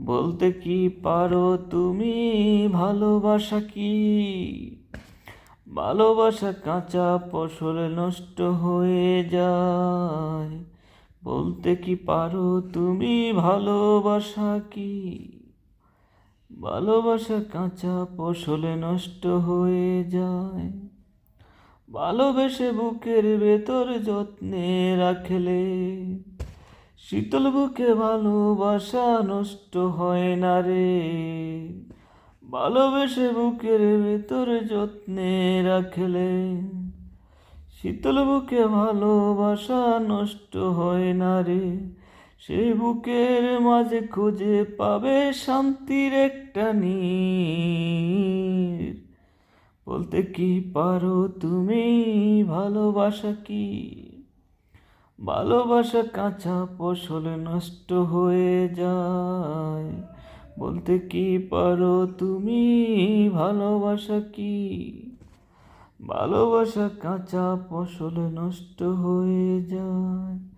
বলতে কি পারো তুমি ভালোবাসা কি? ভালোবাসা কাঁচা ফসল নষ্ট হয়ে যায়। বলতে কি পারো তুমি ভালোবাসা কি? ভালোবাসা কাঁচা ফসল নষ্ট হয়ে যায়। ভালোবেসে বুকের ভেতর যত্নে রাখলে শীতল বুকে ভালোবাসা নষ্ট হয় না রে। ভালোবেসে বুকের ভেতর যত্নে রাখলে শীতল বুকে ভালোবাসা নষ্ট হয় না রে। সেই বুকের মাঝে খুঁজে পাবে শান্তির একটা নীড়। বলতে কি পারো তুমি ভালোবাসা কি? ভালোবাসা কাঁচা ফসল নষ্ট হয়ে যায়। বলতে কি পারো তুমি ভালোবাসা কি? ভালোবাসা কাঁচা ফসল নষ্ট হয়ে যায়।